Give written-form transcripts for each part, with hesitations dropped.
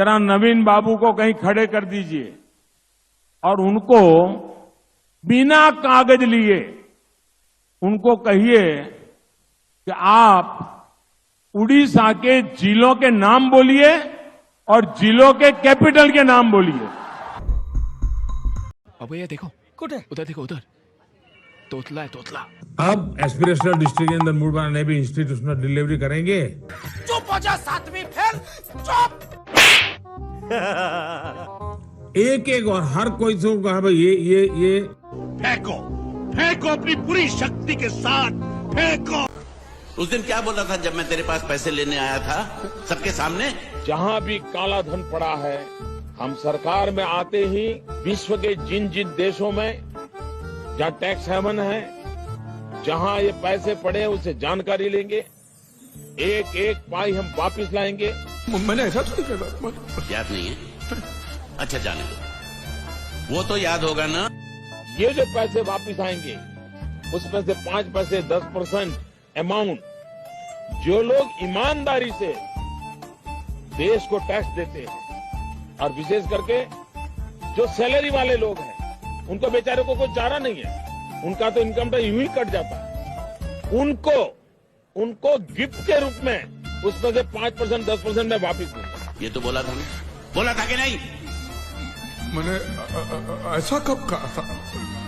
जरा नवीन बाबू को कहीं खड़े कर दीजिए और उनको बिना कागज लिए उनको कहिए कि आप उड़ीसा के जिलों के नाम बोलिए और जिलों के कैपिटल के नाम बोलिए। अब ये देखो उधर देखो, उधर तोतला है, तोतला। अब एस्पिरेशनल डिस्ट्रिक्ट के अंदर मूड बनाने भी इंस्टीट्यूशनल डिलीवरी करेंगे। चुप हो जा, 7वीं फेल, चुप। एक एक और हर कोई से कहा भाई ये फेंको फेंको अपनी पूरी शक्ति के साथ फेंको। उस दिन क्या बोला था जब मैं तेरे पास पैसे लेने आया था सबके सामने? जहां भी काला धन पड़ा है, हम सरकार में आते ही विश्व के जिन जिन देशों में जहां टैक्स हेवन है, जहां ये पैसे पड़े हैं उससे जानकारी लेंगे, एक एक पाई हम वापस लाएंगे। मैंने ऐसा थोड़ी कहा। याद नहीं है? अच्छा जाने दो, वो तो याद होगा ना। ये जो पैसे वापस आएंगे उसमें से 5 पैसे 10% अमाउंट जो लोग ईमानदारी से देश को टैक्स देते हैं और विशेष करके जो सैलरी वाले लोग हैं उनको बेचारे को कोई चारा नहीं है, उनका तो इनकम टैक्स यूं ही कट जाता है। उनको गिफ्ट के रूप में उसमें से 5% 10% में वापिस दूंगा। ये तो बोला था ना, बोला था कि नहीं? मैंने ऐसा कब कहा था?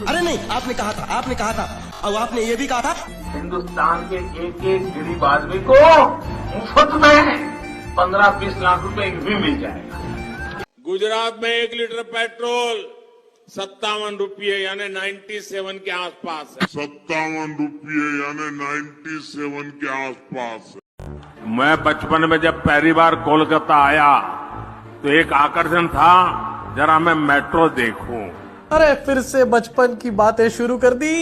अरे नहीं, आपने कहा था और आपने ये भी कहा था हिंदुस्तान के एक एक गरीब आदमी को मुफ्त में 15-20 लाख रुपए भी मिल जाएगा। गुजरात में 1 लीटर पेट्रोल 57 रुपये यानी 97 के आसपास है। 57 रुपये यानी 97 के आसपास है। मैं बचपन में जब पहली बार कोलकाता आया तो एक आकर्षण था, जरा मैं मेट्रो देखूं। अरे फिर से बचपन की बातें शुरू कर दी।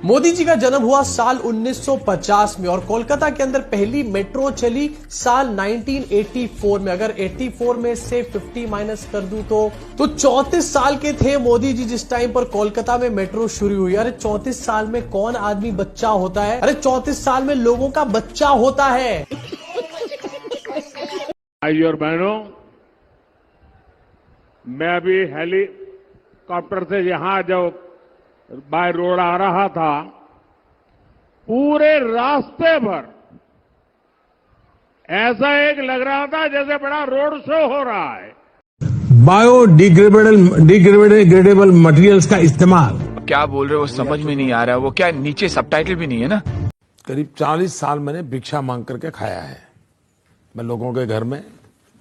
मोदी जी का जन्म हुआ साल 1950 में और कोलकाता के अंदर पहली मेट्रो चली साल 1984 में। अगर 84 में से 50 माइनस कर दूं तो 34 साल के थे मोदी जी जिस टाइम पर कोलकाता में मेट्रो शुरू हुई। अरे 34 साल में कौन आदमी बच्चा होता है? अरे 34 साल में लोगों का बच्चा होता है। भाइयों और बहनों, मैं अभी हेलीकॉप्टर से यहां जब बाय रोड आ रहा था, पूरे रास्ते भर ऐसा एक लग रहा था जैसे बड़ा रोड शो हो रहा है। बायोडिग्रेडेबल मटेरियल्स का इस्तेमाल। क्या बोल रहे हो समझ में नहीं आ रहा। वो क्या नीचे सबटाइटल भी नहीं है ना? करीब 40 साल मैंने भिक्षा मांग करके खाया है। मैं लोगों के घर में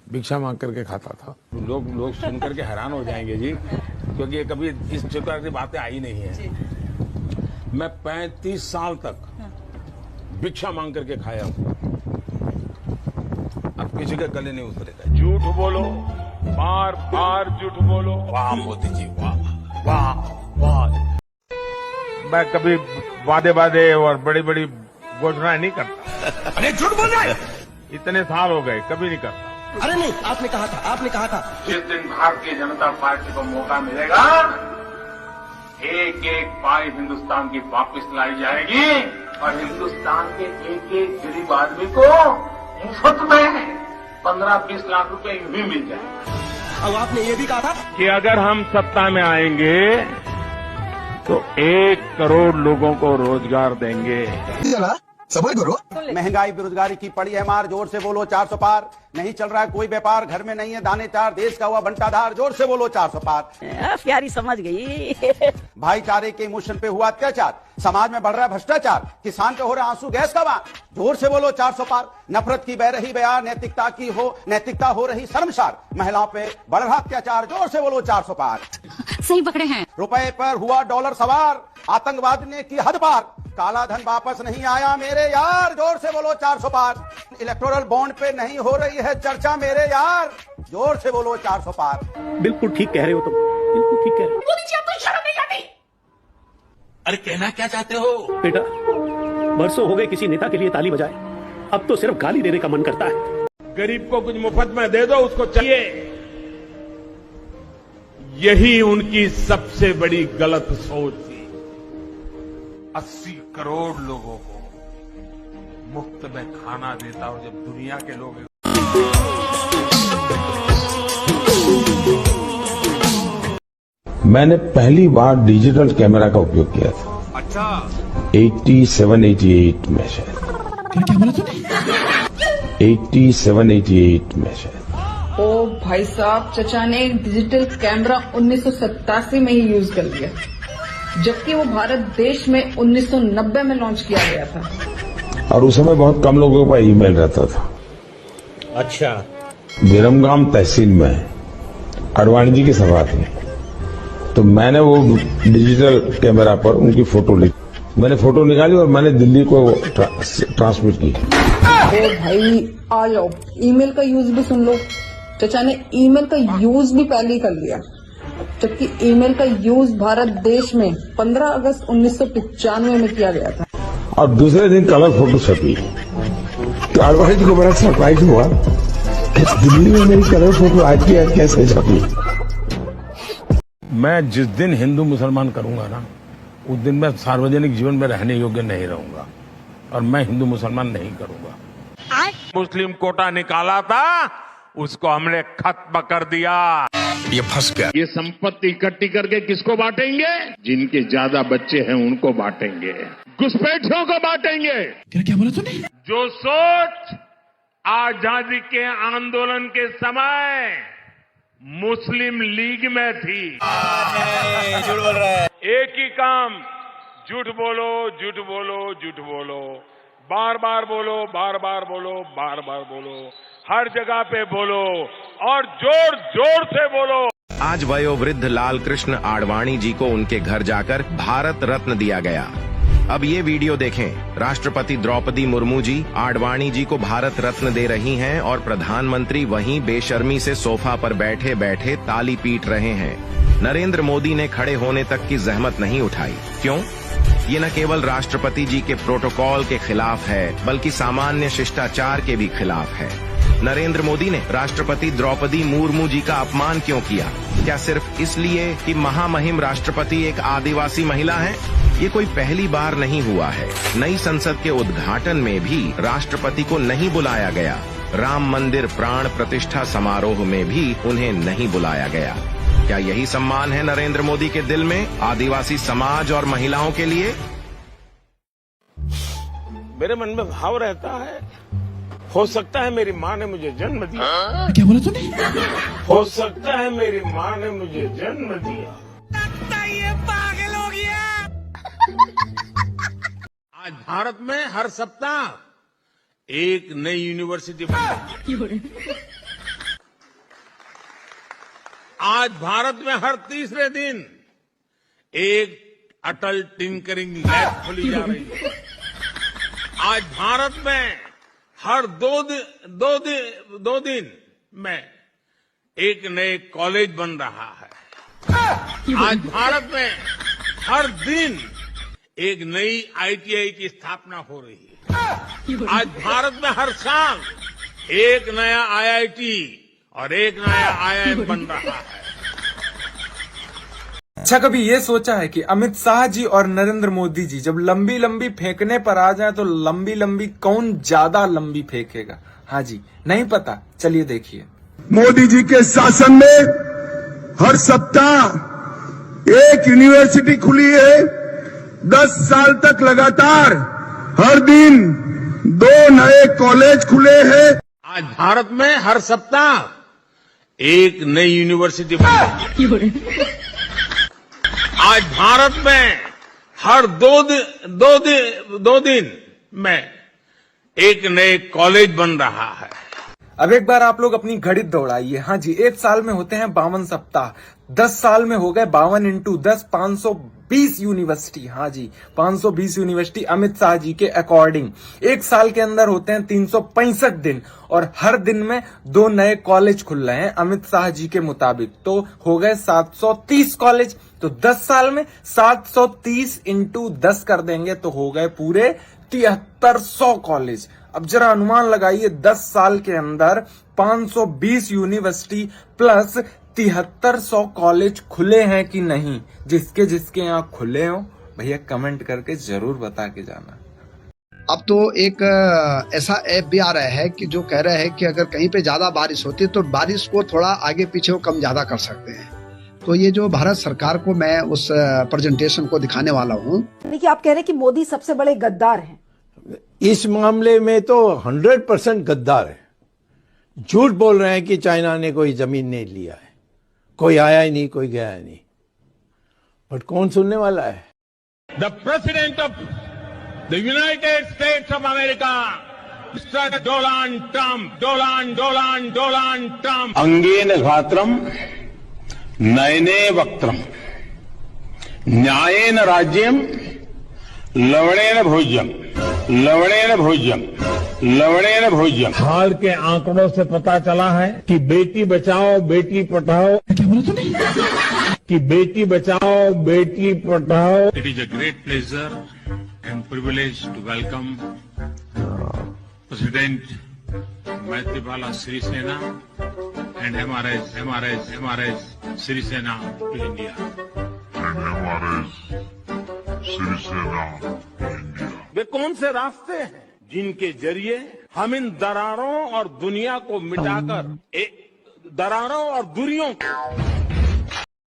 भिक्षा मांग करके खाता था। लोग सुन करके हैरान हो जाएंगे जी, क्योंकि कभी इस प्रकार की बातें आई नहीं है। मैं 35 साल तक भिक्षा मांग करके खाया हूं। अब किसी के गले नहीं उतरेगा। झूठ बोलो, बार बार झूठ बोलो। वाह मोदी जी, वाह वाह वाह। मैं कभी वादे और बड़ी बड़ी घोषणाएं नहीं करता। अरे झूठ बोल रहा है। इतने साल हो गए, कभी नहीं करता। अरे नहीं, आपने कहा था जिस दिन भारतीय जनता पार्टी को मौका मिलेगा, एक एक पाई हिंदुस्तान की वापस लाई जाएगी और हिंदुस्तान के एक एक गरीब आदमी को मुफ्त में 15-20 लाख रुपए भी मिल जाएगा। और आपने ये भी कहा था कि अगर हम सत्ता में आएंगे तो 1 करोड़ लोगों को रोजगार देंगे। सबर करो। महंगाई बेरोजगारी की पड़ी है मार, जोर से बोलो 400 पार। नहीं चल रहा है कोई व्यापार, घर में नहीं है दाने चार, देश का हुआ बंटाधार, जोर से बोलो 400 पार। प्यारी समझ गई। भाईचारे के इमोशन पे हुआ अत्याचार, समाज में बढ़ रहा है भ्रष्टाचार, किसान पे हो रहा आंसू गैस का वार, जोर से बोलो 400 पार। नफरत की बह रही बयार, नैतिकता हो रही शर्मसार, महिलाओं पे बढ़ रहा अत्याचार, जोर से बोलो 400 पार। सही पकड़े हैं। रुपए पर हुआ डॉलर सवार, आतंकवाद ने की हद पार, काला धन वापस नहीं आया मेरे यार, जोर से बोलो 400 पार। इलेक्टोरल बॉन्ड पे नहीं हो रही है चर्चा मेरे यार, जोर से बोलो 400 पार। बिल्कुल ठीक कह रहे हो तुम, बिल्कुल ठीक कह रहे हो। मोदी जी आपको शर्म नहीं आती? अरे कहना क्या चाहते हो? बेटा, बरसों हो गए किसी नेता के लिए ताली बजाए, अब तो सिर्फ गाली देने का मन करता है। गरीब को कुछ मुफ्त में दे दो, उसको चाहिए। यही उनकी सबसे बड़ी गलत सोच थी। 80 करोड़ लोगों को मुफ्त में खाना देता हूं जब दुनिया के लोग मैंने पहली बार डिजिटल कैमरा का उपयोग किया था। अच्छा। 87-88 में शायद। क्या बोला तूने? 87-88 में शायद। ओ भाई साहब, चचा ने डिजिटल कैमरा 1987 में ही यूज कर लिया, जबकि वो भारत देश में 1990 में लॉन्च किया गया था। और उस समय बहुत कम लोगों का ईमेल रहता था। अच्छा। विरमगाम तहसील में अडवाणी जी की सभा थी, तो मैंने वो डिजिटल कैमरा पर उनकी फोटो ली। मैंने फोटो निकाली और मैंने दिल्ली को ट्रांसमिट की। ओ भाई आ जाओ, ईमेल का यूज भी सुन लो। चचा ने ईमेल का यूज भी पहले ही कर लिया, जबकि ईमेल का यूज भारत देश में 15 अगस्त 1995 में किया गया था। और दूसरे दिन कलर फोटो छपी, तो अडवाणी जी को बड़ा सरप्राइज हुआ कि दिल्ली में मेरी कलर फोटो आज की आज कैसे छपी। मैं जिस दिन हिंदू मुसलमान करूंगा ना, उस दिन मैं सार्वजनिक जीवन में रहने योग्य नहीं रहूंगा, और मैं हिंदू मुसलमान नहीं करूंगा। मुस्लिम कोटा निकाला था, उसको हमने खत्म कर दिया। ये फंस गया। ये संपत्ति इकट्ठी करके किसको बांटेंगे? जिनके ज्यादा बच्चे हैं उनको बांटेंगे, घुसपैठियों को बांटेंगे। क्या बोला तूने? जो सोच आजादी के आंदोलन के समय मुस्लिम लीग में थी, झूठ बोल रहा है। एक ही काम, झूठ बोलो, झूठ बोलो, झूठ बोलो, बार बार बोलो, बार बार बोलो, बार बार बोलो, हर जगह पे बोलो और जोर जोर से बोलो। आज वयोवृद्ध लाल कृष्ण आडवाणी जी को उनके घर जाकर भारत रत्न दिया गया। अब ये वीडियो देखें। राष्ट्रपति द्रौपदी मुर्मू जी आडवाणी जी को भारत रत्न दे रही हैं और प्रधानमंत्री वहीं बेशर्मी से सोफा पर बैठे बैठे ताली पीट रहे हैं। नरेंद्र मोदी ने खड़े होने तक की जहमत नहीं उठाई। क्यों? ये न केवल राष्ट्रपति जी के प्रोटोकॉल के खिलाफ है, बल्कि सामान्य शिष्टाचार के भी खिलाफ है। नरेंद्र मोदी ने राष्ट्रपति द्रौपदी मुर्मू जी का अपमान क्यों किया? क्या सिर्फ इसलिए कि महामहिम राष्ट्रपति एक आदिवासी महिला है? ये कोई पहली बार नहीं हुआ है। नई संसद के उद्घाटन में भी राष्ट्रपति को नहीं बुलाया गया। राम मंदिर प्राण प्रतिष्ठा समारोह में भी उन्हें नहीं बुलाया गया। क्या यही सम्मान है नरेंद्र मोदी के दिल में आदिवासी समाज और महिलाओं के लिए? मेरे मन में भाव रहता है, हो सकता है मेरी माँ ने मुझे जन्म दिया। क्या बोला तूने? हो सकता है मेरी माँ ने मुझे जन्म दिया। ये पागल हो गया। आज भारत में हर सप्ताह एक नई यूनिवर्सिटी बन रही है। आज भारत में हर तीसरे दिन एक अटल टिंकरिंग लैब खोली जा रही है। आज भारत में हर दो दिन में एक नए कॉलेज बन रहा है। आज भारत में हर दिन एक नई ITI की स्थापना हो रही है। आज भारत में हर साल एक नया IIT और एक नया IIM बन रहा है। अच्छा, कभी ये सोचा है कि अमित शाह जी और नरेंद्र मोदी जी जब लंबी लंबी फेंकने पर आ जाए तो लंबी लंबी कौन ज्यादा लंबी फेंकेगा? हाँ जी, नहीं पता? चलिए देखिए। मोदी जी के शासन में हर सप्ताह एक यूनिवर्सिटी खुली है। 10 साल तक लगातार हर दिन 2 नए कॉलेज खुले हैं। आज भारत में हर सप्ताह एक नई यूनिवर्सिटी बन रही है। आज भारत में हर दो दिन में एक नए कॉलेज बन रहा है। अब एक बार आप लोग अपनी घड़ी दौड़ाइए। हाँ जी, एक साल में होते हैं 52 सप्ताह, 10 साल में हो गए 52 × 10 520 यूनिवर्सिटी। हाँ जी, 520 यूनिवर्सिटी अमित शाह जी के अकॉर्डिंग। एक साल के अंदर होते हैं 365 दिन और हर दिन में 2 नए कॉलेज खुल रहे हैं अमित शाह जी के मुताबिक। तो हो गए 730 कॉलेज। तो 10 साल में 730 × 10 कर देंगे तो हो गए पूरे 7300 कॉलेज। अब जरा अनुमान लगाइए, 10 साल के अंदर 520 यूनिवर्सिटी प्लस 7300 कॉलेज खुले हैं कि नहीं? जिसके जिसके यहाँ खुले हो भैया कमेंट करके जरूर बता के जाना। अब तो एक ऐसा ऐप भी आ रहा है कि जो कह रहा है कि अगर कहीं पे ज्यादा बारिश होती है तो बारिश को थोड़ा आगे पीछे वो कम ज्यादा कर सकते हैं। तो ये जो भारत सरकार को मैं उस प्रेजेंटेशन को दिखाने वाला हूँ। देखिए, आप कह रहे हैं कि मोदी सबसे बड़े गद्दार हैं। इस मामले में तो 100% गद्दार है। झूठ बोल रहे हैं कि चाइना ने कोई जमीन नहीं लिया है, कोई आया ही नहीं, कोई गया ही नहीं। बट कौन सुनने वाला है? The President of the United States of America Mister Donald Trump अंगेन घात्रम नयने वक्त्रम न्यायेन राज्यम लवणेन भोज्यम लवणेन भोज्यम लवणेन भोज्यम। हाल के आंकड़ों से पता चला है कि बेटी बचाओ बेटी पढ़ाओ कि बेटी बचाओ बेटी पढ़ाओ। It is a great pleasure and privilege to welcome President Maithripala Sirisena and Mrs Sirisena to India. वे कौन से रास्ते हैं जिनके जरिए हम इन दरारों और दुनिया को मिटाकर दरारों और दूरियों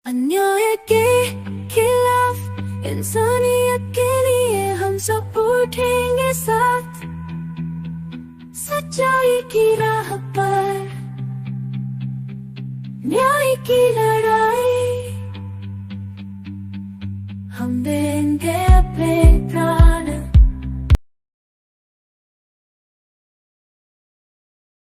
अन्याय के खिलाफ इंसानियत के लिए हम सब उठेंगे साथ, सच्चाई की राह पर न्याय की लड़ाई हम देंगे अपने प्राण।